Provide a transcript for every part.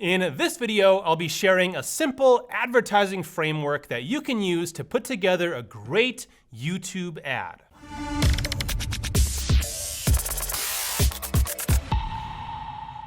In this video, I'll be sharing a simple advertising framework that you can use to put together a great YouTube ad.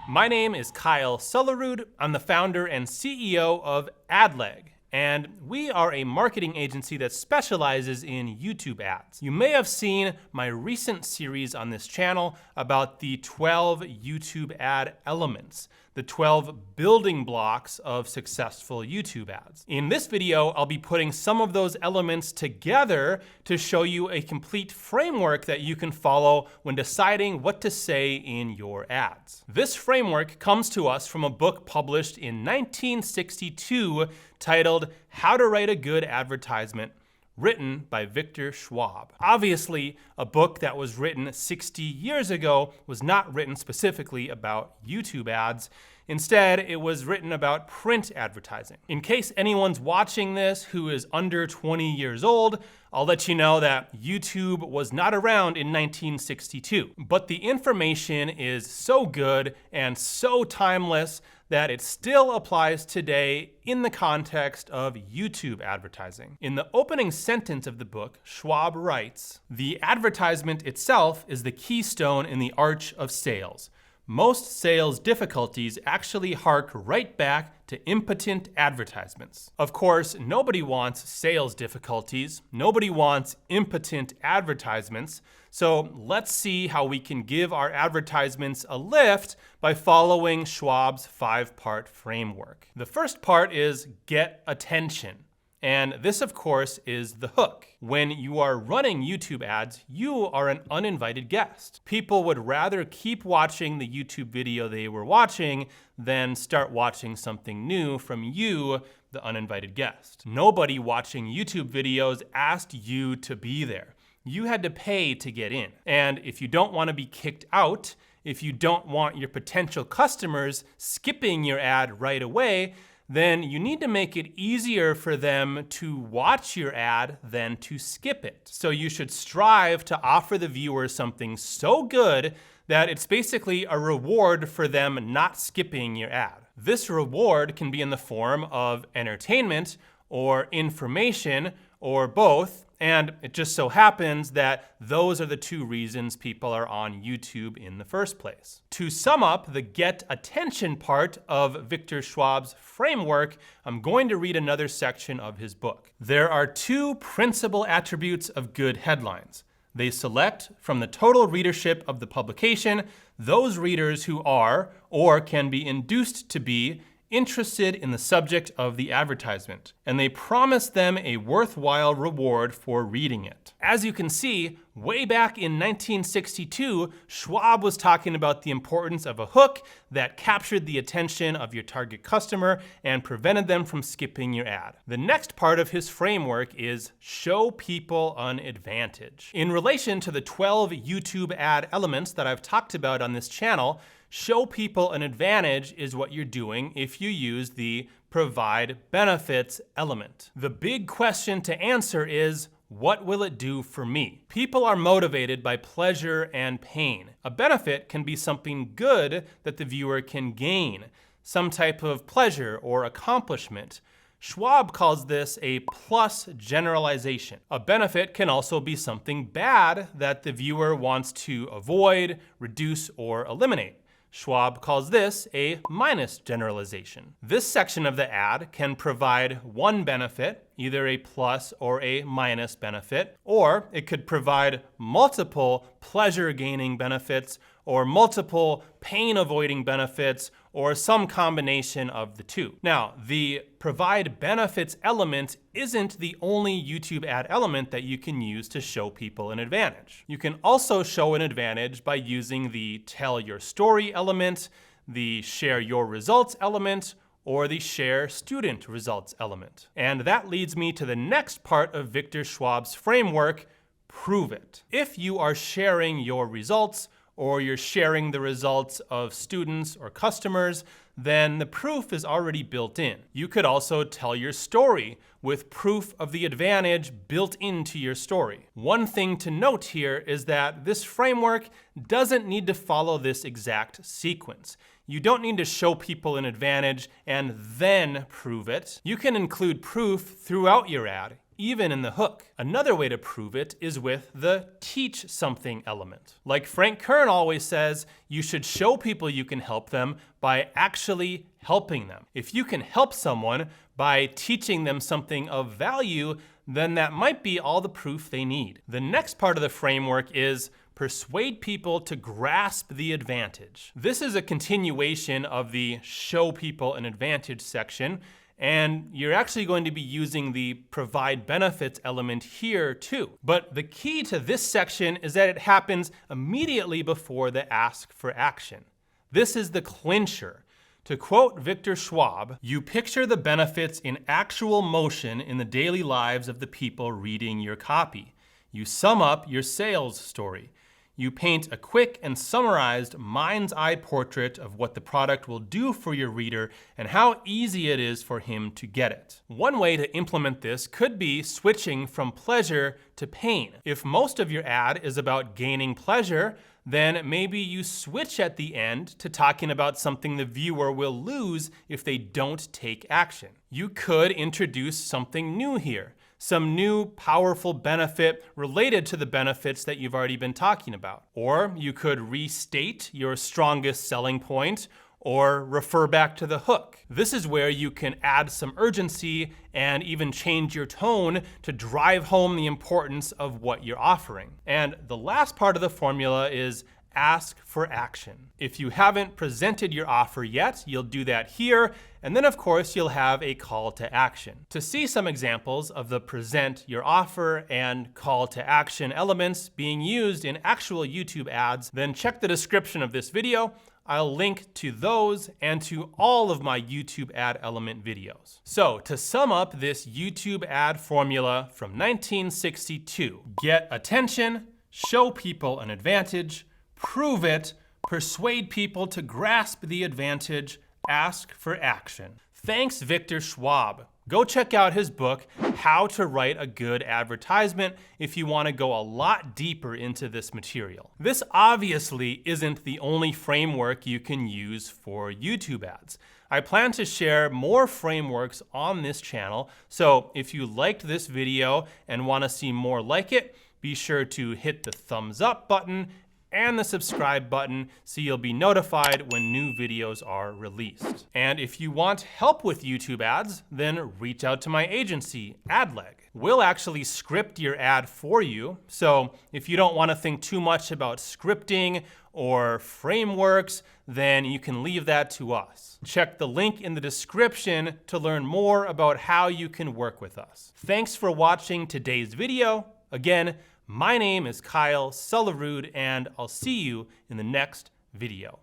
My name is Kyle Sulerud. I'm the founder and CEO of AdLeg, and we are a marketing agency that specializes in YouTube ads. You may have seen my recent series on this channel about the 12 YouTube ad elements, the 12 building blocks of successful YouTube ads. In this video, I'll be putting some of those elements together to show you a complete framework that you can follow when deciding what to say in your ads. This framework comes to us from a book published in 1962 titled How to Write a Good Advertisement, written by Victor Schwab. Obviously, a book that was written 60 years ago was not written specifically about YouTube ads. Instead, it was written about print advertising. In case anyone's watching this who is under 20 years old, I'll let you know that YouTube was not around in 1962. But the information is so good and so timeless that it still applies today in the context of YouTube advertising. In the opening sentence of the book, Schwab writes, "The advertisement itself is the keystone in the arch of sales. Most sales difficulties actually hark right back to impotent advertisements." Of course, nobody wants sales difficulties. Nobody wants impotent advertisements. So let's see how we can give our advertisements a lift by following Schwab's 5-part framework. The first part is get attention. And this, of course, is the hook. When you are running YouTube ads, you are an uninvited guest. People would rather keep watching the YouTube video they were watching than start watching something new from you, the uninvited guest. Nobody watching YouTube videos asked you to be there. You had to pay to get in. And if you don't want to be kicked out, if you don't want your potential customers skipping your ad right away, then you need to make it easier for them to watch your ad than to skip it. So you should strive to offer the viewer something so good that it's basically a reward for them not skipping your ad. This reward can be in the form of entertainment or information or both, and it just so happens that those are the two reasons people are on YouTube in the first place. To sum up the get attention part of Victor Schwab's framework, I'm going to read another section of his book. There are two principal attributes of good headlines. They select from the total readership of the publication those readers who are, or can be induced to be, interested in the subject of the advertisement, and they promise them a worthwhile reward for reading it. As you can see, way back in 1962, Schwab was talking about the importance of a hook that captured the attention of your target customer and prevented them from skipping your ad. The next part of his framework is show people an advantage. In relation to the 12 YouTube ad elements that I've talked about on this channel, show people an advantage is what you're doing if you use the provide benefits element. The big question to answer is, what will it do for me? People are motivated by pleasure and pain. A benefit can be something good that the viewer can gain, some type of pleasure or accomplishment. Schwab calls this a plus generalization. A benefit can also be something bad that the viewer wants to avoid, reduce, or eliminate. Schwab calls this a minus generalization. This section of the ad can provide one benefit, either a plus or a minus benefit, or it could provide multiple pleasure-gaining benefits or multiple pain-avoiding benefits, or some combination of the two. Now, the provide benefits element isn't the only YouTube ad element that you can use to show people an advantage. You can also show an advantage by using the tell your story element, the share your results element, or the share student results element. And that leads me to the next part of Victor Schwab's framework, prove it. If you are sharing your results, or you're sharing the results of students or customers, then the proof is already built in. You could also tell your story with proof of the advantage built into your story. One thing to note here is that this framework doesn't need to follow this exact sequence. You don't need to show people an advantage and then prove it. You can include proof throughout your ad, even in the hook. Another way to prove it is with the teach something element. Like Frank Kern always says, you should show people you can help them by actually helping them. If you can help someone by teaching them something of value, then that might be all the proof they need. The next part of the framework is persuade people to grasp the advantage. This is a continuation of the show people an advantage section, and you're actually going to be using the provide benefits element here too. But the key to this section is that it happens immediately before the ask for action. This is the clincher. To quote Victor Schwab, you picture the benefits in actual motion in the daily lives of the people reading your copy. You sum up your sales story. You paint a quick and summarized mind's eye portrait of what the product will do for your reader and how easy it is for him to get it. One way to implement this could be switching from pleasure to pain. If most of your ad is about gaining pleasure, then maybe you switch at the end to talking about something the viewer will lose if they don't take action. You could introduce something new here. Some new powerful benefit related to the benefits that you've already been talking about. Or you could restate your strongest selling point or refer back to the hook. This is where you can add some urgency and even change your tone to drive home the importance of what you're offering. And the last part of the formula is ask for action. If you haven't presented your offer yet, you'll do that here, and then of course you'll have a call to action. To see some examples of the present your offer and call to action elements being used in actual YouTube ads, then check the description of this video. I'll link to those and to all of my YouTube ad element videos. So to sum up this YouTube ad formula from 1962, get attention, show people an advantage, prove it, persuade people to grasp the advantage, ask for action. Thanks, Victor Schwab. Go check out his book, How to Write a Good Advertisement, if you want to go a lot deeper into this material. This obviously isn't the only framework you can use for YouTube ads. I plan to share more frameworks on this channel, so if you liked this video and want to see more like it, be sure to hit the thumbs up button and the subscribe button so you'll be notified when new videos are released. And if you want help with YouTube ads, then reach out to my agency, AdLeg. We'll actually script your ad for you, so if you don't want to think too much about scripting or frameworks, then you can leave that to us. Check the link in the description to learn more about how you can work with us. Thanks for watching today's video. Again, my name is Kyle Sulerud, and I'll see you in the next video.